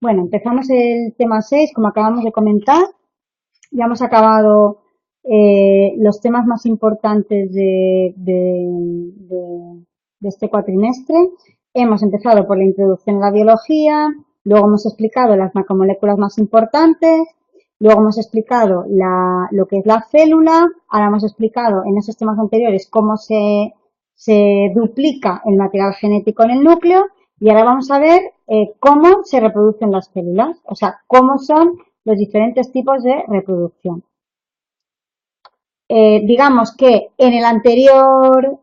Bueno, empezamos el tema 6, como acabamos de comentar. Ya hemos acabado los temas más importantes de este cuatrimestre. Hemos empezado por la introducción a la biología, luego hemos explicado las macromoléculas más importantes, luego hemos explicado lo que es la célula, ahora hemos explicado en esos temas anteriores cómo se duplica el material genético en el núcleo y ahora vamos a ver cómo se reproducen las células, o sea, cómo son los diferentes tipos de reproducción. Digamos que en el anterior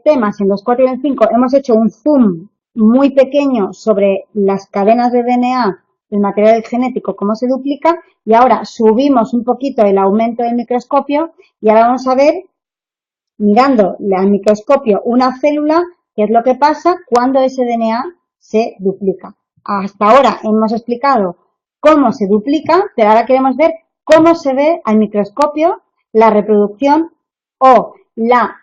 temas, en los 4 y el 5, hemos hecho un zoom muy pequeño sobre las cadenas de DNA, el material genético, cómo se duplica, y ahora subimos un poquito el aumento del microscopio y ahora vamos a ver, mirando al microscopio, una célula, qué es lo que pasa cuando ese DNA se duplica. Hasta ahora hemos explicado cómo se duplica, pero ahora queremos ver cómo se ve al microscopio la reproducción o la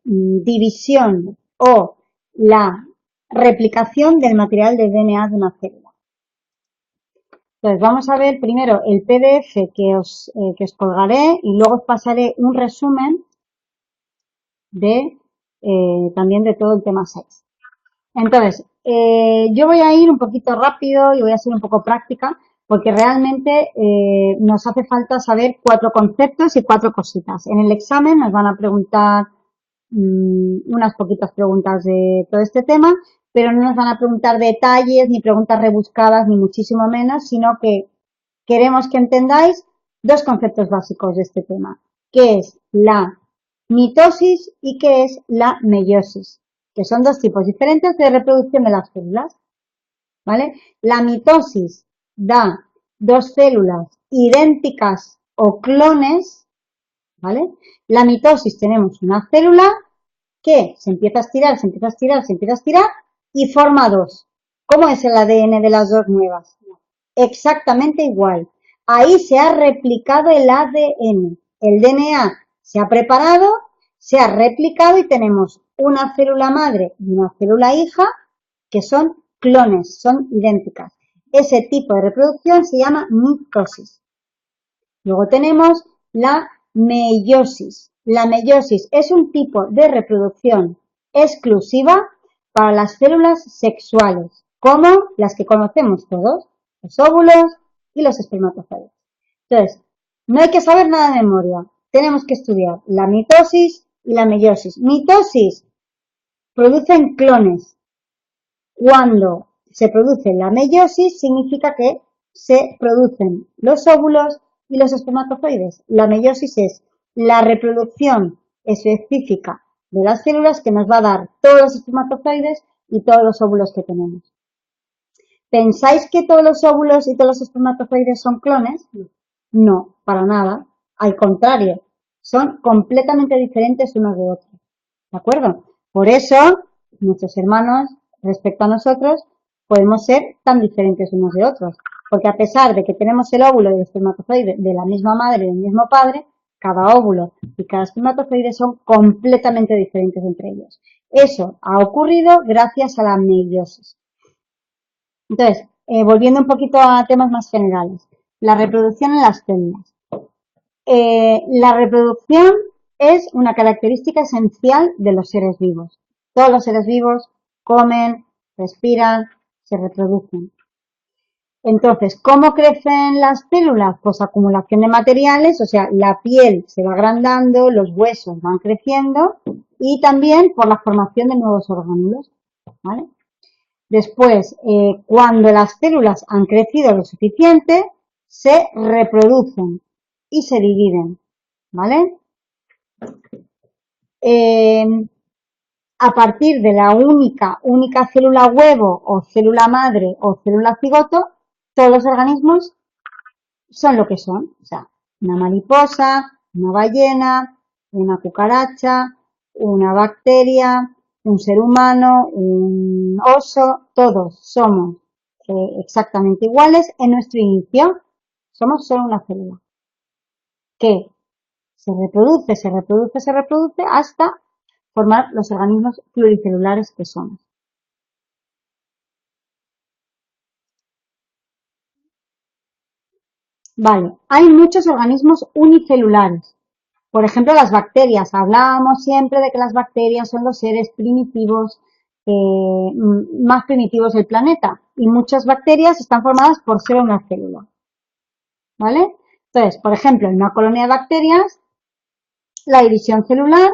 división o la replicación del material de DNA de una célula. Entonces vamos a ver primero el PDF que os colgaré y luego os pasaré un resumen de también de todo el tema 6. Entonces, yo voy a ir un poquito rápido y voy a ser un poco práctica porque realmente nos hace falta saber 4 conceptos y 4 cositas. En el examen nos van a preguntar unas poquitas preguntas de todo este tema, pero no nos van a preguntar detalles ni preguntas rebuscadas ni muchísimo menos, sino que queremos que entendáis 2 conceptos básicos de este tema, que es la mitosis y qué es la meiosis, que son 2 tipos diferentes de reproducción de las células, ¿vale? La mitosis da 2 células idénticas o clones, ¿vale? La mitosis tenemos una célula que se empieza a estirar, se empieza a estirar, se empieza a estirar y forma 2. ¿Cómo es el ADN de las 2 nuevas? Exactamente igual. Ahí se ha replicado el ADN. El DNA se ha preparado, se ha replicado y tenemos una célula madre y una célula hija que son clones, son idénticas. Ese tipo de reproducción se llama mitosis. Luego tenemos la meiosis. La meiosis es un tipo de reproducción exclusiva para las células sexuales, como las que conocemos todos, los óvulos y los espermatozoides. Entonces, no hay que saber nada de memoria. Tenemos que estudiar la mitosis y la meiosis. Mitosis producen clones. Cuando se produce la meiosis significa que se producen los óvulos y los espermatozoides. La meiosis es la reproducción específica de las células que nos va a dar todos los espermatozoides y todos los óvulos que tenemos. ¿Pensáis que todos los óvulos y todos los espermatozoides son clones? No, para nada. Al contrario, son completamente diferentes unos de otros. ¿De acuerdo? Por eso, nuestros hermanos, respecto a nosotros, podemos ser tan diferentes unos de otros. Porque a pesar de que tenemos el óvulo y el espermatozoide de la misma madre y del mismo padre, cada óvulo y cada espermatozoide son completamente diferentes entre ellos. Eso ha ocurrido gracias a la meiosis. Entonces, volviendo un poquito a temas más generales. La reproducción en las células. La reproducción es una característica esencial de los seres vivos. Todos los seres vivos comen, respiran, se reproducen. Entonces, ¿cómo crecen las células? Pues acumulación de materiales, o sea, la piel se va agrandando, los huesos van creciendo y también por la formación de nuevos orgánulos, ¿vale? Después, cuando las células han crecido lo suficiente, se reproducen y se dividen, ¿vale? A partir de la única célula huevo o célula madre o célula cigoto, todos los organismos son lo que son. O sea, una mariposa, una ballena, una cucaracha, una bacteria, un ser humano, un oso, todos somos exactamente iguales en nuestro inicio. Somos solo una célula que se reproduce, se reproduce, se reproduce hasta formar los organismos pluricelulares que somos. Vale, hay muchos organismos unicelulares. Por ejemplo, las bacterias. Hablamos siempre de que las bacterias son los seres primitivos, más primitivos del planeta. Y muchas bacterias están formadas por solo una célula. ¿Vale? Entonces, por ejemplo, en una colonia de bacterias, la división celular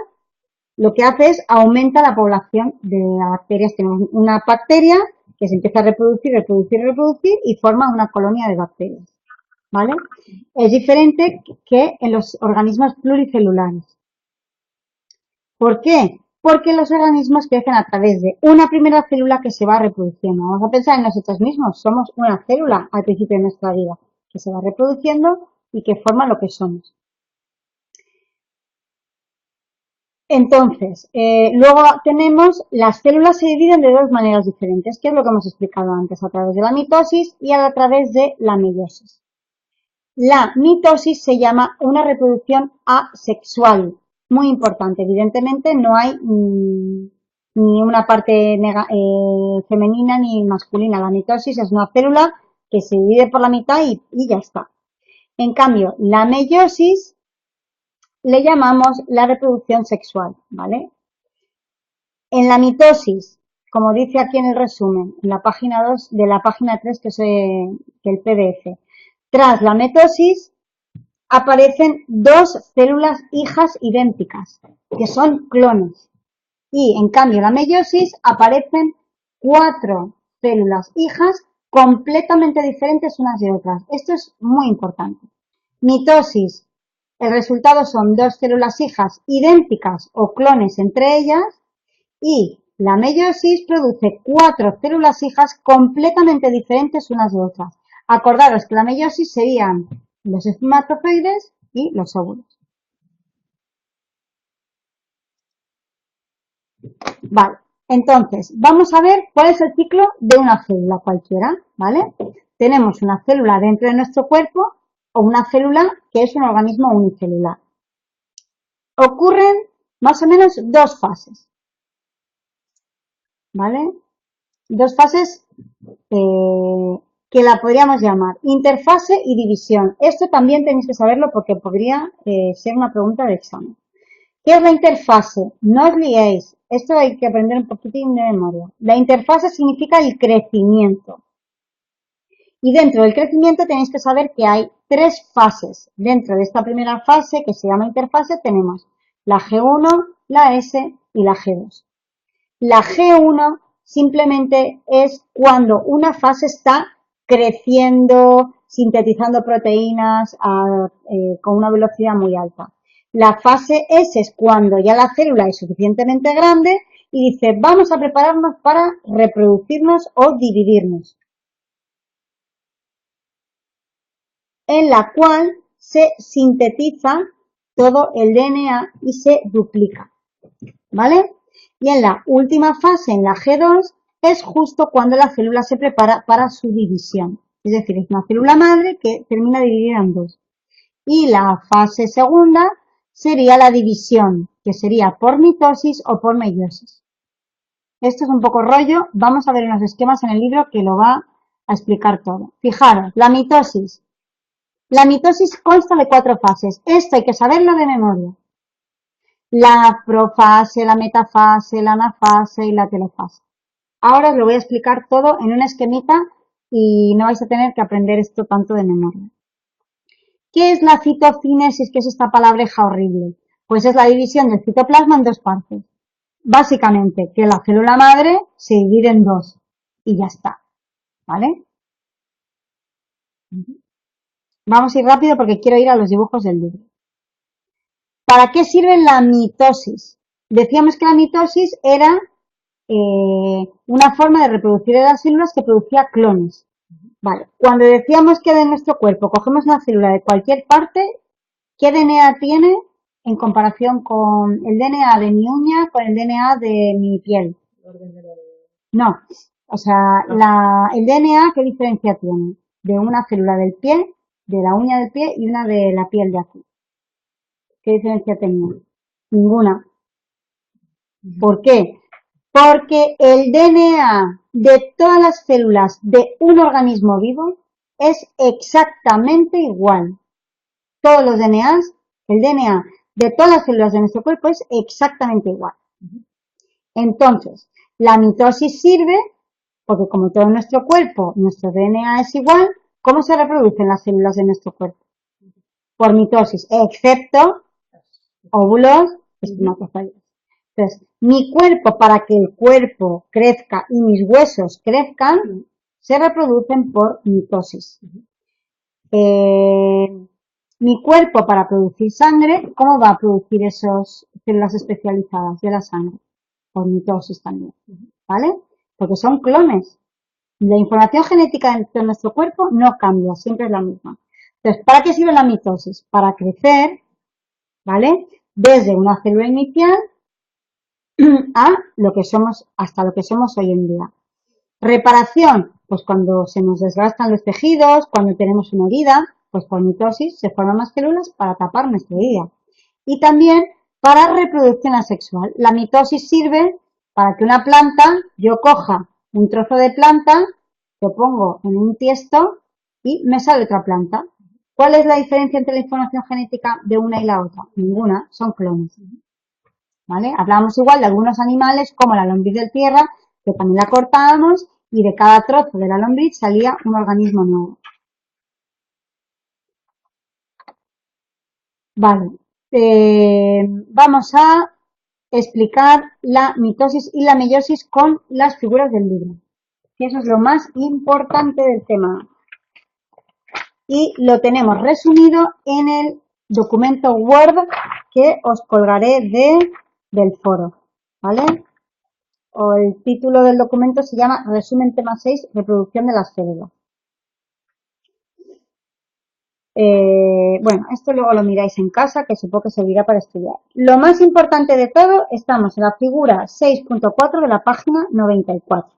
lo que hace es aumenta la población de las bacterias. Tenemos una bacteria que se empieza a reproducir, reproducir, reproducir y forma una colonia de bacterias. ¿Vale? Es diferente que en los organismos pluricelulares. ¿Por qué? Porque los organismos crecen a través de una primera célula que se va reproduciendo. Vamos a pensar en nosotros mismos. Somos una célula al principio de nuestra vida que se va reproduciendo y que forma lo que somos. Entonces, luego tenemos, las células se dividen de dos maneras diferentes, que es lo que hemos explicado antes, a través de la mitosis y a través de la meiosis. La mitosis se llama una reproducción asexual, muy importante. Evidentemente no hay ni una parte femenina ni masculina. La mitosis es una célula que se divide por la mitad y ya está. En cambio, la meiosis le llamamos la reproducción sexual, ¿vale? En la mitosis, como dice aquí en el resumen, en la página 2 de la página 3, que es el PDF, tras la mitosis aparecen dos células hijas idénticas, que son clones. Y en cambio, en la meiosis aparecen 4 células hijas completamente diferentes unas de otras. Esto es muy importante. Mitosis. El resultado son dos células hijas idénticas o clones entre ellas, y la meiosis produce 4 células hijas completamente diferentes unas de otras. Acordaros que la meiosis serían los espermatozoides y los óvulos. Vale, entonces vamos a ver cuál es el ciclo de una célula cualquiera, ¿vale? Tenemos una célula dentro de nuestro cuerpo o una célula que es un organismo unicelular. Ocurren más o menos dos fases, ¿vale? Dos fases que la podríamos llamar interfase y división. Esto también tenéis que saberlo porque podría ser una pregunta de examen. ¿Qué es la interfase? No os liéis. Esto hay que aprender un poquitín de memoria. La interfase significa el crecimiento. Y dentro del crecimiento tenéis que saber que hay 3 fases. Dentro de esta primera fase, que se llama interfase, tenemos la G1, la S y la G2. La G1 simplemente es cuando una fase está creciendo, sintetizando proteínas con una velocidad muy alta. La fase S es cuando ya la célula es suficientemente grande y dice, vamos a prepararnos para reproducirnos o dividirnos. En la cual se sintetiza todo el DNA y se duplica. ¿Vale? Y en la última fase, en la G2, es justo cuando la célula se prepara para su división. Es decir, es una célula madre que termina dividida en dos. Y la fase segunda sería la división, que sería por mitosis o por meiosis. Esto es un poco rollo. Vamos a ver unos esquemas en el libro que lo va a explicar todo. Fijaros, la mitosis. La mitosis consta de 4 fases. Esto hay que saberlo de memoria. La profase, la metafase, la anafase y la telofase. Ahora os lo voy a explicar todo en una esquemita y no vais a tener que aprender esto tanto de memoria. ¿Qué es la citocinesis? ¿Qué es esta palabreja horrible? Pues es la división del citoplasma en 2 partes. Básicamente, que la célula madre se divide en 2 y ya está. ¿Vale? Vamos a ir rápido porque quiero ir a los dibujos del libro. ¿Para qué sirve la mitosis? Decíamos que la mitosis era una forma de reproducir de las células que producía clones. Vale, cuando decíamos que de nuestro cuerpo cogemos una célula de cualquier parte, ¿qué DNA tiene en comparación con el DNA de mi uña, con el DNA de mi piel? No, o sea, el DNA, ¿qué diferencia tiene? De una célula del pie, de la uña del pie y una de la piel de aquí. ¿Qué diferencia tenía? Ninguna. ¿Por qué? Porque el DNA de todas las células de un organismo vivo es exactamente igual. Todos los DNAs, el DNA de todas las células de nuestro cuerpo es exactamente igual. Entonces, la mitosis sirve porque como todo nuestro cuerpo, nuestro DNA es igual, ¿cómo se reproducen las células de nuestro cuerpo? Por mitosis, excepto óvulos, espermatozoides. Entonces, mi cuerpo, para que el cuerpo crezca y mis huesos crezcan, se reproducen por mitosis. Mi cuerpo, para producir sangre, ¿cómo va a producir esas células especializadas de la sangre? Por mitosis también, ¿vale? Porque son clones. La información genética de nuestro cuerpo no cambia, siempre es la misma. Entonces, ¿para qué sirve la mitosis? Para crecer, ¿vale? Desde una célula inicial a lo que somos, hasta lo que somos hoy en día. Reparación, pues cuando se nos desgastan los tejidos, cuando tenemos una herida, pues por mitosis se forman más células para tapar nuestra herida. Y también para reproducción asexual. La mitosis sirve para que una planta, yo coja un trozo de planta, lo pongo en un tiesto y me sale otra planta. ¿Cuál es la diferencia entre la información genética de una y la otra? Ninguna, son clones. ¿Vale? Hablamos igual de algunos animales como la lombriz de tierra, que también la cortábamos y de cada trozo de la lombriz salía un organismo nuevo. Vale, vamos a explicar la mitosis y la meiosis con las figuras del libro. Y eso es lo más importante del tema. Y lo tenemos resumido en el documento Word que os colgaré del foro. ¿Vale? O el título del documento se llama Resumen tema 6, reproducción de las células. Bueno, esto luego lo miráis en casa, que supongo que servirá para estudiar. Lo más importante de todo, estamos en la figura 6.4 de la página 94.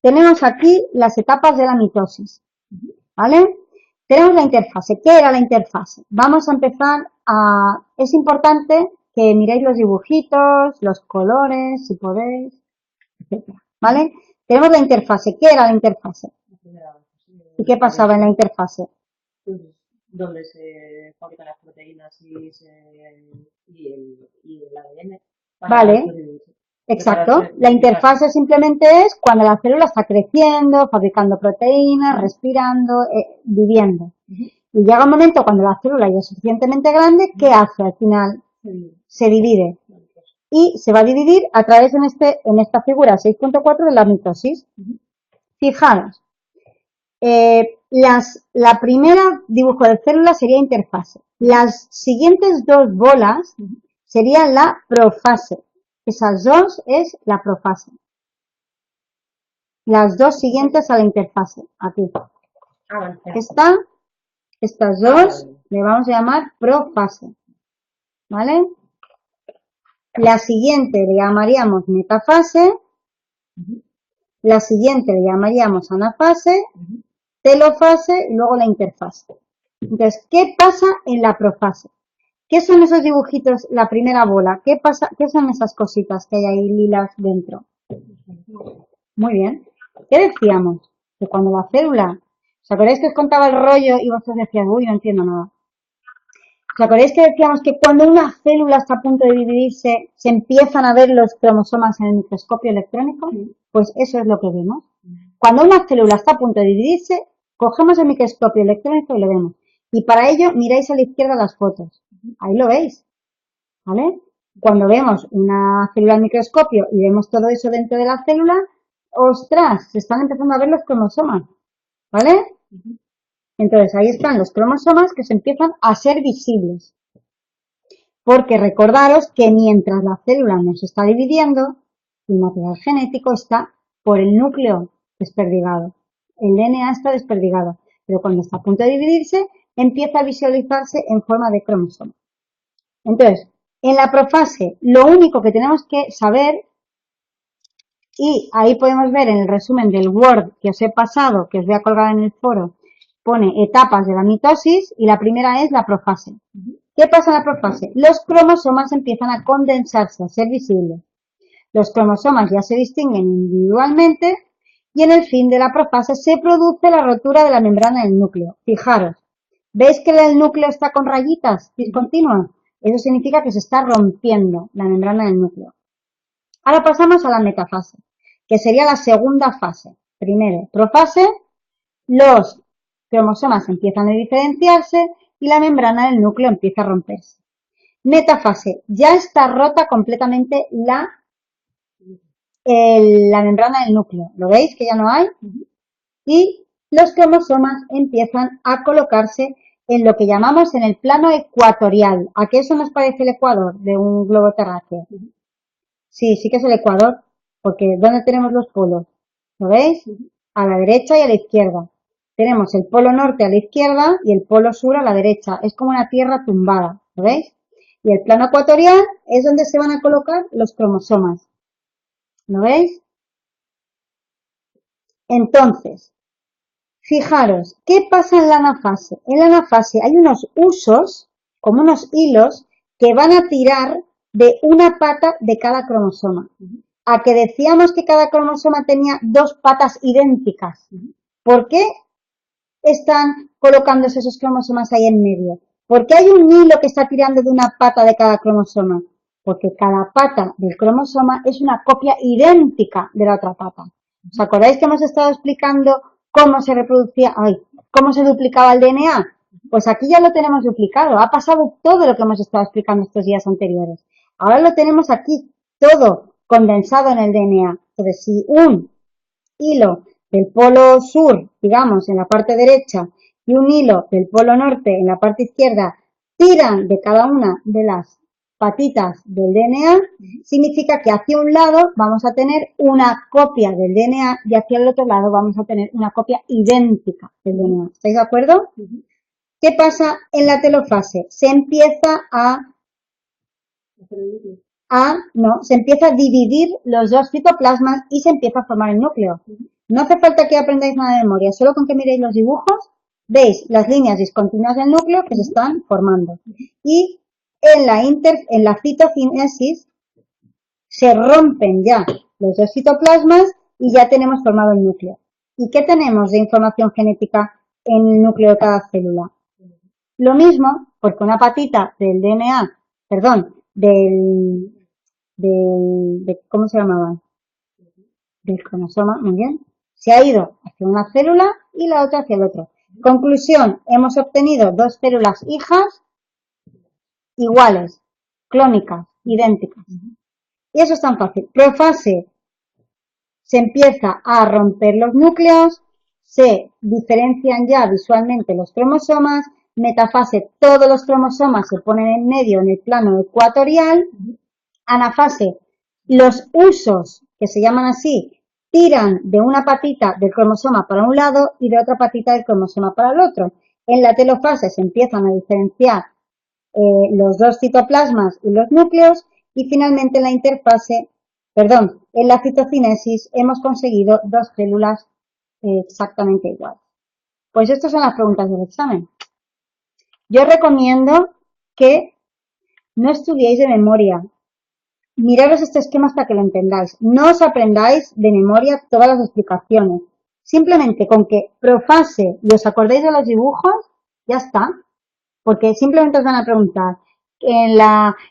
Tenemos aquí las etapas de la mitosis, ¿vale? Tenemos la interfase. ¿Qué era la interfase? Vamos a empezar a... Es importante que miréis los dibujitos, los colores, si podéis, etc. ¿Vale? Tenemos la interfase. ¿Qué era la interfase? ¿Y qué pasaba en la interfase? Donde se fabrican las proteínas y el ADN. Vale, exacto. La interfase simplemente es cuando la célula está creciendo, fabricando proteínas, respirando, viviendo. Y llega un momento cuando la célula ya es suficientemente grande, ¿qué hace al final? Se divide. Y se va a dividir a través en esta figura 6.4 de la mitosis. Fijaros, la primera dibujo de célula sería interfase. Las siguientes dos bolas serían la profase. Esas dos es la profase. Las dos siguientes a la interfase. Aquí. Estas dos le vamos a llamar profase. ¿Vale? La siguiente le llamaríamos metafase. La siguiente le llamaríamos anafase. Telofase y luego la interfase. Entonces, ¿qué pasa en la profase? ¿Qué son esos dibujitos, la primera bola? ¿Qué pasa? ¿Qué son esas cositas que hay ahí lilas dentro? Muy bien. ¿Qué decíamos? Que cuando la célula... ¿Os acordáis que os contaba el rollo y vosotros decían, uy, no entiendo nada? ¿Os acordáis que decíamos que cuando una célula está a punto de dividirse, se empiezan a ver los cromosomas en el microscopio electrónico? Pues eso es lo que vemos. Cuando una célula está a punto de dividirse, cogemos el microscopio electrónico y lo vemos. Y para ello miráis a la izquierda las fotos. Ahí lo veis. ¿Vale? Cuando vemos una célula al microscopio y vemos todo eso dentro de la célula, ¡ostras! Se están empezando a ver los cromosomas. ¿Vale? Entonces ahí están los cromosomas que se empiezan a ser visibles. Porque recordaros que mientras la célula no se está dividiendo, el material genético está por el núcleo desperdigado. El DNA está desperdigado. Pero cuando está a punto de dividirse, empieza a visualizarse en forma de cromosoma. Entonces, en la profase, lo único que tenemos que saber, y ahí podemos ver en el resumen del Word que os he pasado, que os voy a colgar en el foro, pone etapas de la mitosis y la primera es la profase. ¿Qué pasa en la profase? Los cromosomas empiezan a condensarse, a ser visibles. Los cromosomas ya se distinguen individualmente y en el fin de la profase se produce la rotura de la membrana del núcleo. Fijaros, ¿veis que el núcleo está con rayitas discontinuas? Eso significa que se está rompiendo la membrana del núcleo. Ahora pasamos a la metafase, que sería la segunda fase. Primero, profase, los cromosomas empiezan a diferenciarse y la membrana del núcleo empieza a romperse. Metafase, ya está rota completamente la membrana del núcleo. ¿Lo veis que ya no hay? Y los cromosomas empiezan a colocarse en lo que llamamos en el plano ecuatorial. ¿A qué eso nos parece el ecuador de un globo terráqueo? Sí, sí que es el ecuador, porque ¿dónde tenemos los polos? ¿Lo veis? A la derecha y a la izquierda. Tenemos el polo norte a la izquierda y el polo sur a la derecha. Es como una tierra tumbada, ¿lo veis? Y el plano ecuatorial es donde se van a colocar los cromosomas. ¿Lo veis? Entonces, fijaros, ¿qué pasa en la anafase? En la anafase hay unos husos, como unos hilos, que van a tirar de una pata de cada cromosoma. A que decíamos que cada cromosoma tenía dos patas idénticas. ¿Por qué están colocándose esos cromosomas ahí en medio? ¿Por qué hay un hilo que está tirando de una pata de cada cromosoma? Porque cada pata del cromosoma es una copia idéntica de la otra pata. ¿Os acordáis que hemos estado explicando cómo se reproducía, cómo se duplicaba el DNA? Pues aquí ya lo tenemos duplicado. Ha pasado todo lo que hemos estado explicando estos días anteriores. Ahora lo tenemos aquí, todo condensado en el DNA. Entonces, si un hilo del polo sur, digamos, en la parte derecha, y un hilo del polo norte en la parte izquierda, tiran de cada una de las patitas del DNA, significa que hacia un lado vamos a tener una copia del DNA y hacia el otro lado vamos a tener una copia idéntica del DNA. ¿Estáis de acuerdo? ¿Qué pasa en la telofase? Se empieza se empieza a dividir los dos citoplasmas y se empieza a formar el núcleo. No hace falta que aprendáis nada de memoria, solo con que miréis los dibujos, veis las líneas discontinuas del núcleo que se están formando. Y en la citocinesis se rompen ya los dos citoplasmas y ya tenemos formado el núcleo. ¿Y qué tenemos de información genética en el núcleo de cada célula? Lo mismo, porque una patita del DNA, perdón, ¿cómo se llamaba? Del cromosoma, muy bien, se ha ido hacia una célula y la otra hacia el otro. Conclusión, hemos obtenido dos células hijas iguales, clónicas, idénticas. Y eso es tan fácil. Profase, se empieza a romper los núcleos, se diferencian ya visualmente los cromosomas. Metafase, todos los cromosomas se ponen en medio en el plano ecuatorial. Anafase, los husos, que se llaman así, tiran de una patita del cromosoma para un lado y de otra patita del cromosoma para el otro. En la telofase se empiezan a diferenciar los dos citoplasmas y los núcleos y finalmente en la en la citocinesis hemos conseguido dos células exactamente iguales. Pues estas son las preguntas del examen. Yo recomiendo que no estudiéis de memoria. Miraros este esquema hasta que lo entendáis. No os aprendáis de memoria todas las explicaciones. Simplemente con que profase y os acordéis de los dibujos, ya está. Porque simplemente os van a preguntar, en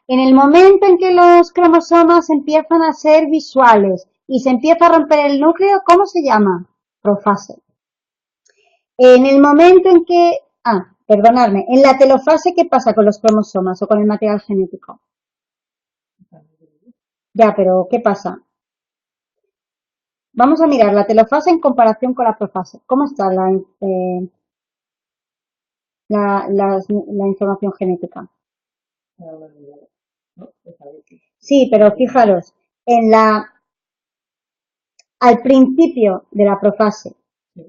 el momento en que los cromosomas empiezan a ser visuales y se empieza a romper el núcleo, ¿cómo se llama? Profase. En el momento en que, perdonadme, en la telofase, ¿qué pasa con los cromosomas o con el material genético? Ya, pero ¿qué pasa? Vamos a mirar la telofase en comparación con la profase. ¿Cómo está la información genética? Sí, pero fijaros, al principio de la profase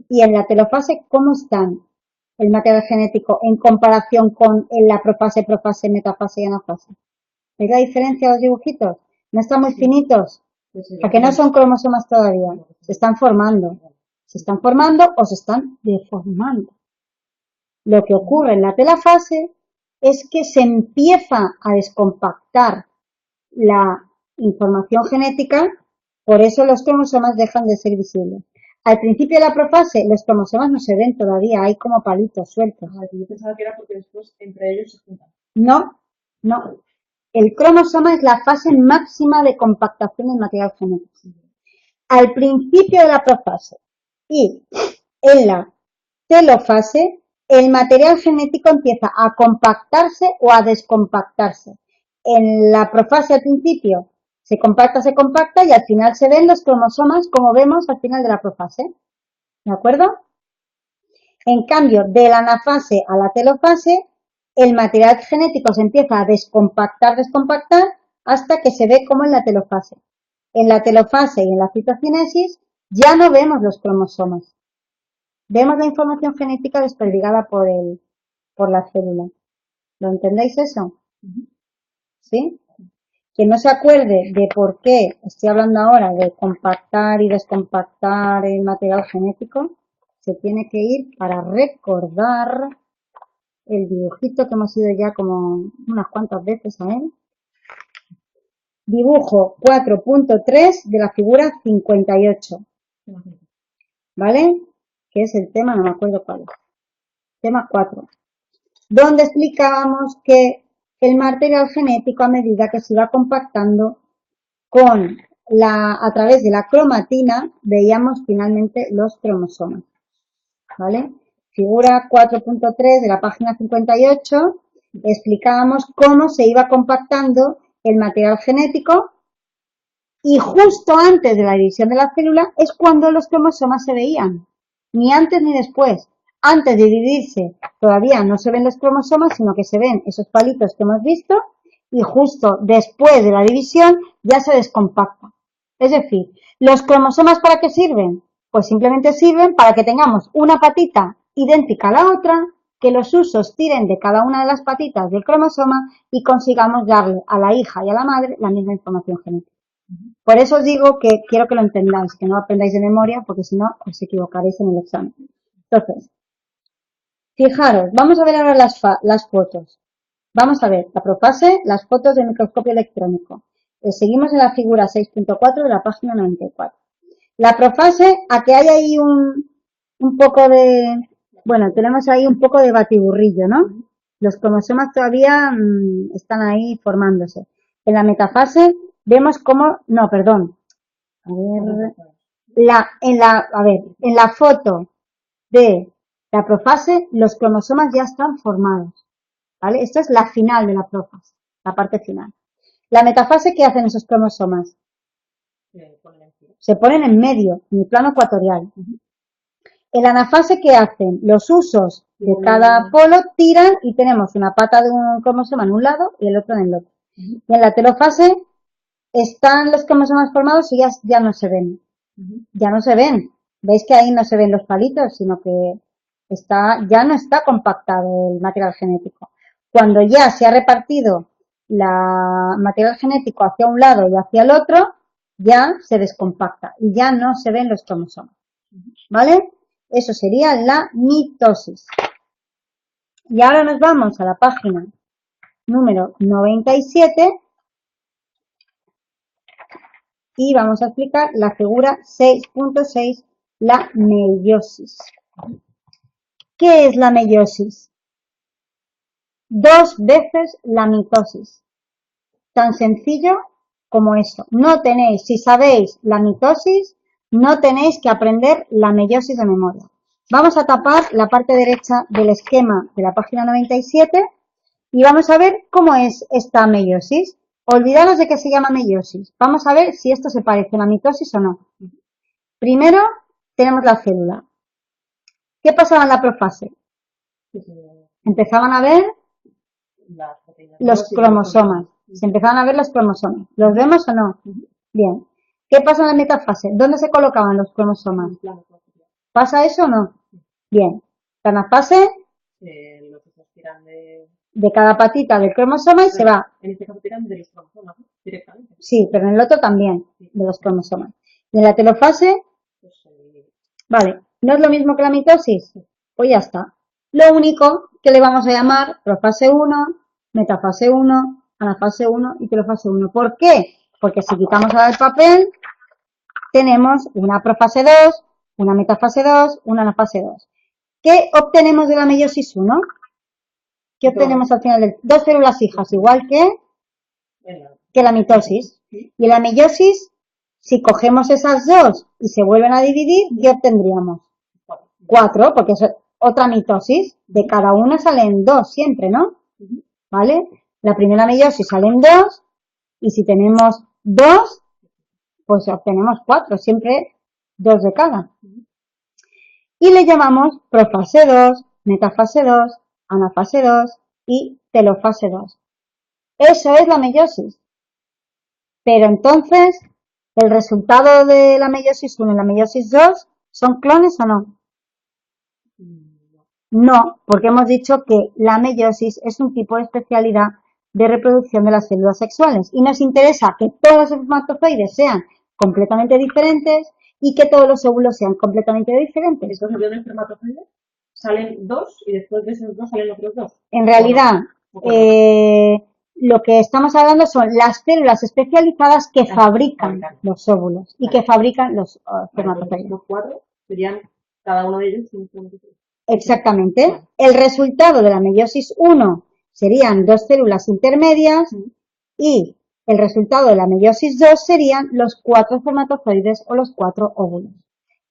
y en la telofase, ¿cómo están el material genético en comparación con la profase, metafase y anafase? ¿Veis la diferencia de los dibujitos? ¿No están muy finitos? ¿A que no son cromosomas todavía? Se están formando. Se están formando o se están deformando. Lo que ocurre en la telofase es que se empieza a descompactar la información genética, por eso los cromosomas dejan de ser visibles. Al principio de la profase los cromosomas no se ven todavía, hay como palitos sueltos. Yo pensaba que era porque después entre ellos se juntan. No, no. El cromosoma es la fase máxima de compactación del material genético. Al principio de la profase y en la telofase, el material genético empieza a compactarse o a descompactarse. En la profase al principio se compacta y al final se ven los cromosomas como vemos al final de la profase. ¿De acuerdo? En cambio, de la anafase a la telofase, el material genético se empieza a descompactar hasta que se ve como en la telofase. En la telofase y en la citocinesis ya no vemos los cromosomas. Vemos la información genética desperdigada por la célula. ¿Lo entendéis eso? ¿Sí? Quien no se acuerde de por qué estoy hablando ahora de compactar y descompactar el material genético, se tiene que ir para recordar el dibujito que hemos ido ya como unas cuantas veces a él. Dibujo 4.3 de la figura 58. ¿Vale? Que es el tema, no me acuerdo cuál es. Tema 4. Donde explicábamos que el material genético, a medida que se iba compactando a través de la cromatina, veíamos finalmente los cromosomas. ¿Vale? Figura 4.3 de la página 58, explicábamos cómo se iba compactando el material genético y justo antes de la división de la célula es cuando los cromosomas se veían, ni antes ni después. Antes de dividirse todavía no se ven los cromosomas, sino que se ven esos palitos que hemos visto y justo después de la división ya se descompacta. Es decir, ¿los cromosomas para qué sirven? Pues simplemente sirven para que tengamos una patita idéntica a la otra, que los usos tiren de cada una de las patitas del cromosoma y consigamos darle a la hija y a la madre la misma información genética. Por eso os digo que quiero que lo entendáis, que no lo aprendáis de memoria, porque si no os equivocaréis en el examen. Entonces, fijaros, vamos a ver ahora las fotos. Vamos a ver la profase, las fotos del microscopio electrónico. Seguimos en la figura 6.4 de la página 94. La profase, a que hay ahí un poco de... Bueno, tenemos ahí un poco de batiburrillo, ¿no? Los cromosomas todavía están ahí formándose. En la metafase vemos cómo... No, perdón. A ver... en la foto de la profase, los cromosomas ya están formados. ¿Vale? Esto es la final de la profase, la parte final. La metafase, ¿qué hacen esos cromosomas? Se ponen en medio, en el plano ecuatorial. En la anafase, ¿qué hacen? Los usos de cada polo tiran y tenemos una pata de un cromosoma en un lado y el otro en el otro. Y en la telofase están los cromosomas formados y ya no se ven. Ya no se ven. ¿Veis que ahí no se ven los palitos? Sino que ya no está compactado el material genético. Cuando ya se ha repartido la material genético hacia un lado y hacia el otro, ya se descompacta y ya no se ven los cromosomas. ¿Vale? Eso sería la mitosis. Y ahora nos vamos a la página número 97 y vamos a explicar la figura 6.6, la meiosis. ¿Qué es la meiosis? 2 veces la mitosis. Tan sencillo como eso. No tenéis, si sabéis la mitosis, no tenéis que aprender la meiosis de memoria. Vamos a tapar la parte derecha del esquema de la página 97 y vamos a ver cómo es esta meiosis. Olvidaros de que se llama meiosis. Vamos a ver si esto se parece a la mitosis o no. Primero tenemos la célula. ¿Qué pasaba en la profase? Empezaban a ver los cromosomas. Se empezaban a ver los cromosomas. ¿Los vemos o no? Bien. ¿Qué pasa en la metafase? ¿Dónde se colocaban los cromosomas? ¿Pasa eso o no? Bien. La anafase de cada patita del cromosoma y se va. En este caso tiran de los cromosomas directamente. Sí, pero en el otro también, de los cromosomas. Y en la telofase, vale, ¿no es lo mismo que la mitosis? Pues ya está. Lo único que le vamos a llamar profase 1, metafase 1, anafase 1 y telofase 1. ¿Por qué? Porque si quitamos ahora el papel, tenemos una profase 2, una metafase 2, una anafase 2. ¿Qué obtenemos de la meiosis 1? ¿Qué obtenemos al final de dos células hijas? Igual que la mitosis. Y en la meiosis, si cogemos esas dos y se vuelven a dividir, ¿qué obtendríamos? 4, porque es otra mitosis. De cada una salen 2 siempre, ¿no? ¿Vale? La primera meiosis salen 2 y si tenemos 2, pues obtenemos 4, siempre 2 de cada. Y le llamamos profase 2, metafase 2, anafase 2 y telofase 2. Eso es la meiosis. Pero entonces, ¿el resultado de la meiosis 1 y la meiosis 2 son clones o no? No, porque hemos dicho que la meiosis es un tipo de especialidad de reproducción de las células sexuales y nos interesa que todos los espermatozoides sean completamente diferentes y que todos los óvulos sean completamente diferentes. Entonces, de un espermatozoide salen 2 y después de esos 2 salen otros 2. En realidad, lo que estamos hablando son las células especializadas que fabrican los óvulos y que fabrican los espermatozoides. Los 4 serían cada uno de ellos un espermatozoide. Exactamente. El resultado de la meiosis 1 serían 2 células intermedias y el resultado de la meiosis 2 serían los 4 espermatozoides o los 4 óvulos.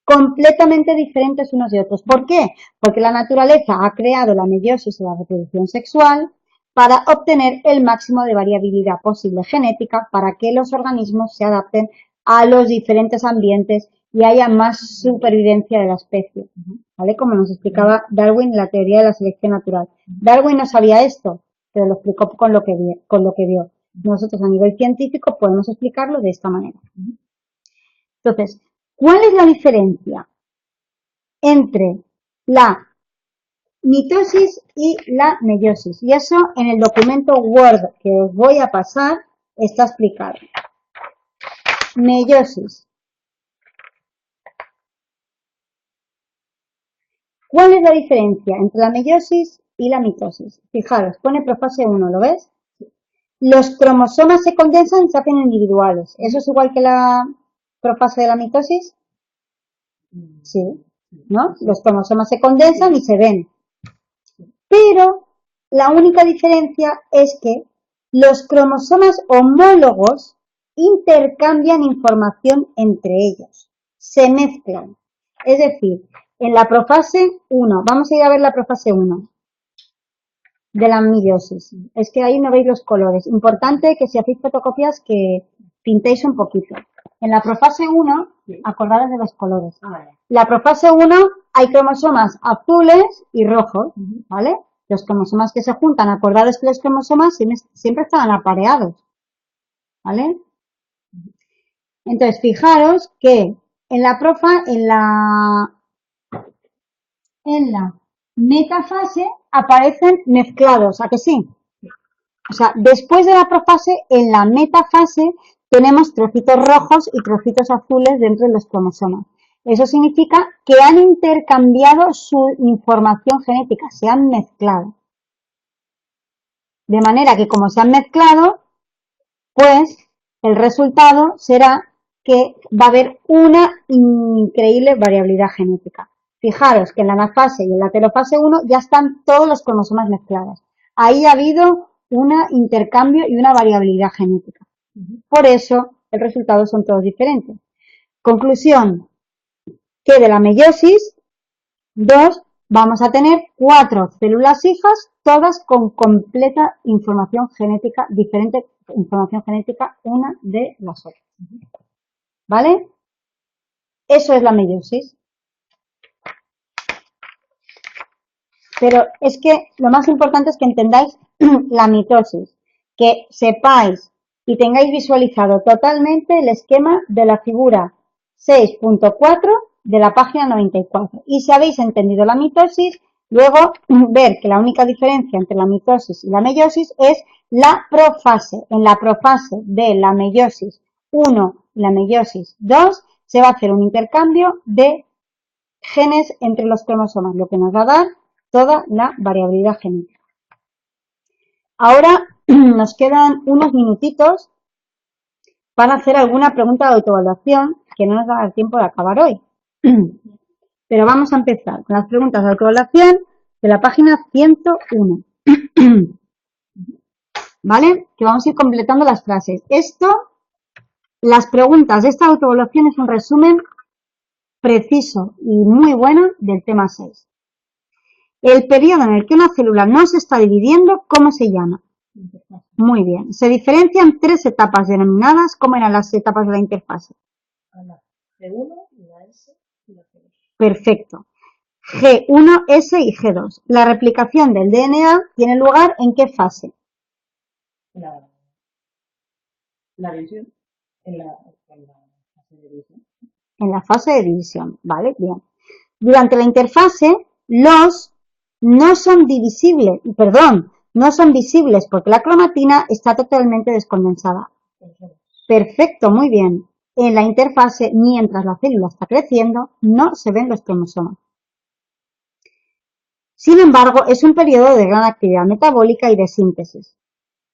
Completamente diferentes unos de otros. ¿Por qué? Porque la naturaleza ha creado la meiosis o la reproducción sexual para obtener el máximo de variabilidad posible genética para que los organismos se adapten a los diferentes ambientes y haya más supervivencia de la especie, ¿vale? Como nos explicaba Darwin en la teoría de la selección natural. Darwin no sabía esto, pero lo explicó con lo que vio. Nosotros a nivel científico podemos explicarlo de esta manera. Entonces, ¿cuál es la diferencia entre la mitosis y la meiosis? Y eso en el documento Word que os voy a pasar está explicado. Meiosis. ¿Cuál es la diferencia entre la meiosis y la mitosis? Fijaros, pone profase 1, ¿lo ves? Los cromosomas se condensan y se hacen individuales. ¿Eso es igual que la profase de la mitosis? Sí, ¿no? Los cromosomas se condensan y se ven. Pero la única diferencia es que los cromosomas homólogos intercambian información entre ellos, se mezclan. Es decir, en la profase 1, vamos a ir a ver la profase 1 de la meiosis. Es que ahí no veis los colores. Importante que si hacéis fotocopias que pintéis un poquito. En la profase 1, acordaros de los colores. La profase 1 hay cromosomas azules y rojos, ¿vale? Los cromosomas que se juntan, acordaros que los cromosomas siempre estaban apareados, ¿vale? Entonces, fijaros que en la metafase aparecen mezclados, ¿a que sí? O sea, después de la profase, en la metafase tenemos trocitos rojos y trocitos azules dentro de los cromosomas. Eso significa que han intercambiado su información genética, se han mezclado. De manera que como se han mezclado, pues el resultado será que va a haber una increíble variabilidad genética. Fijaros que en la anafase y en la telofase 1 ya están todos los cromosomas mezclados. Ahí ha habido un intercambio y una variabilidad genética. Por eso el resultado son todos diferentes. Conclusión, que de la meiosis 2 vamos a tener 4 células hijas, todas con completa información genética, diferente información genética una de las otras. ¿Vale? Eso es la meiosis. Pero es que lo más importante es que entendáis la mitosis, que sepáis y tengáis visualizado totalmente el esquema de la figura 6.4 de la página 94. Y si habéis entendido la mitosis, luego ver que la única diferencia entre la mitosis y la meiosis es la profase. En la profase de la meiosis 1 y la meiosis 2 se va a hacer un intercambio de genes entre los cromosomas, lo que nos va a dar toda la variabilidad genética. Ahora nos quedan unos minutitos para hacer alguna pregunta de autoevaluación que no nos va a dar tiempo de acabar hoy. Pero vamos a empezar con las preguntas de autoevaluación de la página 101. ¿Vale? Que vamos a ir completando las frases. Las preguntas de esta autoevaluación es un resumen preciso y muy bueno del tema 6. El periodo en el que una célula no se está dividiendo, ¿cómo se llama? Muy bien. Se diferencian 3 etapas denominadas. ¿Cómo eran las etapas de la interfase? La G1, la S y la G2. Perfecto. G1, S y G2. La replicación del DNA tiene lugar ¿en qué fase? La división. En la fase de división. En la fase de división. Vale, bien. Durante la interfase, los no son visibles porque la cromatina está totalmente descondensada. Perfecto, muy bien. En la interfase, mientras la célula está creciendo, no se ven los cromosomas. Sin embargo, es un periodo de gran actividad metabólica y de síntesis.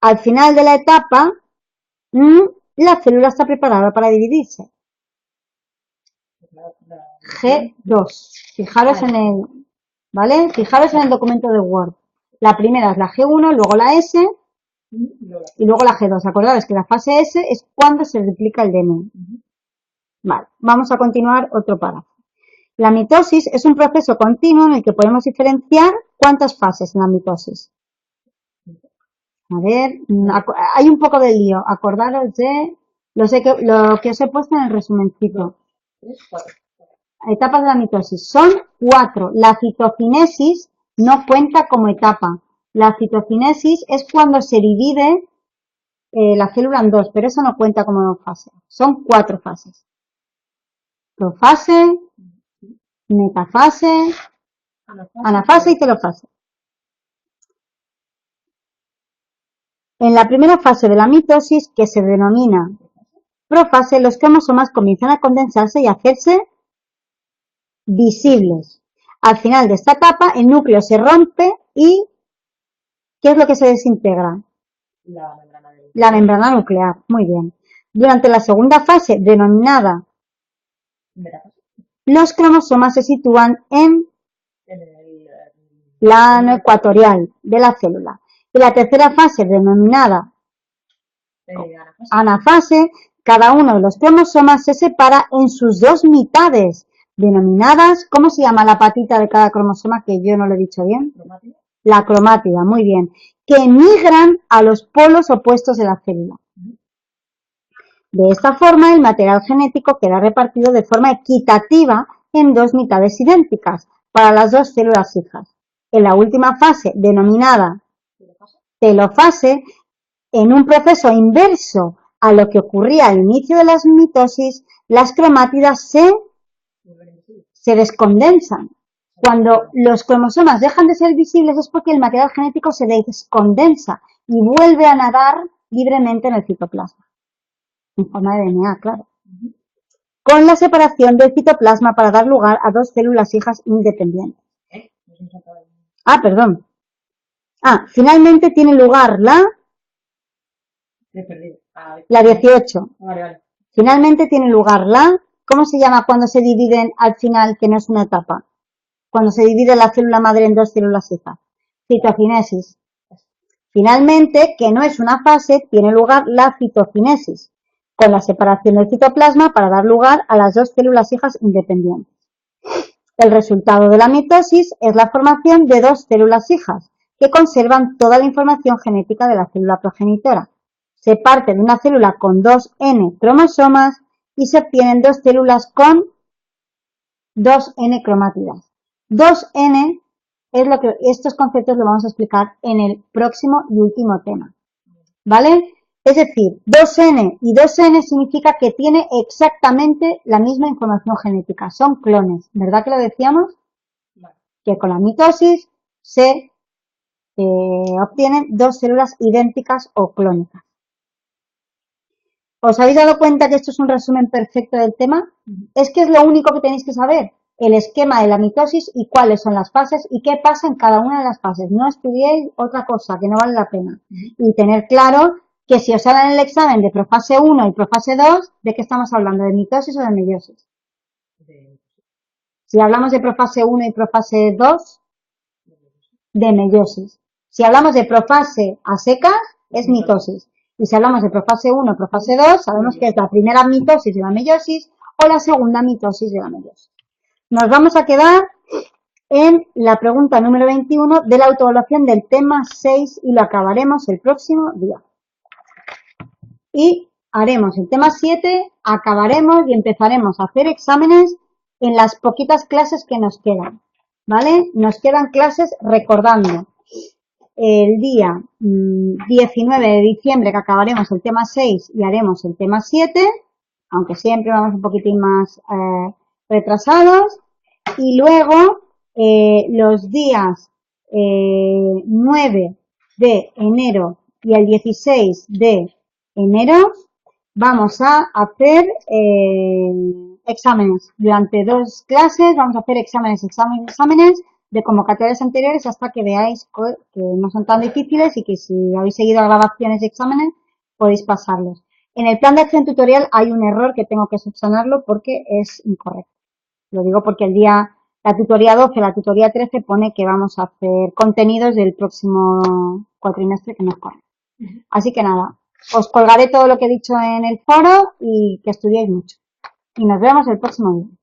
Al final de la etapa, la célula está preparada para dividirse. G2. Fijaros en el, ¿vale? Fijaros en el documento de Word. La primera es la G1, luego la S y luego la G2. Acordaos que la fase S es cuando se replica el DNA. Vale, vamos a continuar otro párrafo. La mitosis es un proceso continuo en el que podemos diferenciar ¿cuántas fases en la mitosis? A ver, hay un poco de lío. Acordaros de lo que os he puesto en el resumencito. Etapas de la mitosis son 4. La citocinesis no cuenta como etapa. La citocinesis es cuando se divide la célula en 2, pero eso no cuenta como fase. Son 4 fases. Profase, metafase, anafase y telofase. En la primera fase de la mitosis, que se denomina profase, los cromosomas comienzan a condensarse y a hacerse visibles. Al final de esta etapa, el núcleo se rompe y ¿qué es lo que se desintegra? La membrana nuclear. Muy bien. Durante la segunda fase, denominada los cromosomas se sitúan en el plano ecuatorial de la célula. Y la tercera fase, denominada anafase, cada uno de los cromosomas se separa en sus 2 mitades, denominadas, ¿cómo se llama la patita de cada cromosoma? Que yo no lo he dicho bien. La cromátida, muy bien. Que migran a los polos opuestos de la célula. De esta forma, el material genético queda repartido de forma equitativa en 2 mitades idénticas para las 2 células hijas. En la última fase, denominada telofase, en un proceso inverso a lo que ocurría al inicio de la mitosis, las cromátidas se descondensan. Cuando los cromosomas dejan de ser visibles es porque el material genético se descondensa y vuelve a nadar libremente en el citoplasma. En forma de DNA, claro. Con la separación del citoplasma para dar lugar a 2 células hijas independientes. Perdón. Finalmente tiene lugar la 18. Finalmente tiene lugar ¿cómo se llama cuando se dividen al final, que no es una etapa? Cuando se divide la célula madre en 2 células hijas. Citocinesis. Finalmente, que no es una fase, tiene lugar la citocinesis, con la separación del citoplasma para dar lugar a las 2 células hijas independientes. El resultado de la mitosis es la formación de 2 células hijas, que conservan toda la información genética de la célula progenitora. Se parte de una célula con 2N cromosomas y se obtienen 2 células con 2N cromátidas. 2N es lo que estos conceptos los vamos a explicar en el próximo y último tema. ¿Vale? Es decir, 2N y 2N significa que tiene exactamente la misma información genética. Son clones. ¿Verdad que lo decíamos? Que con la mitosis se obtienen 2 células idénticas o clónicas. ¿Os habéis dado cuenta que esto es un resumen perfecto del tema? Es que es lo único que tenéis que saber. El esquema de la mitosis y cuáles son las fases y qué pasa en cada una de las fases. No estudiéis otra cosa que no vale la pena. Y tener claro que si os sale en el examen de profase 1 y profase 2, ¿de qué estamos hablando? ¿De mitosis o de meiosis? Si hablamos de profase 1 y profase 2, de meiosis. Si hablamos de profase a secas, es mitosis. Y si hablamos de profase 1 o profase 2, sabemos que es la primera mitosis de la meiosis o la segunda mitosis de la meiosis. Nos vamos a quedar en la pregunta número 21 de la autoevaluación del tema 6 y lo acabaremos el próximo día. Y haremos el tema 7, acabaremos y empezaremos a hacer exámenes en las poquitas clases que nos quedan, ¿vale? Nos quedan clases recordando el día 19 de diciembre que acabaremos el tema 6 y haremos el tema 7, aunque siempre vamos un poquitín más retrasados, y luego los días 9 de enero y el 16 de enero vamos a hacer exámenes. Durante 2 clases vamos a hacer exámenes de convocatorias anteriores hasta que veáis que no son tan difíciles y que si habéis seguido grabaciones de exámenes podéis pasarlos. En el plan de acción tutorial hay un error que tengo que subsanarlo porque es incorrecto. Lo digo porque la tutoría 12, la tutoría 13 pone que vamos a hacer contenidos del próximo cuatrimestre que nos corre. Así que nada, os colgaré todo lo que he dicho en el foro y que estudiéis mucho. Y nos vemos el próximo día.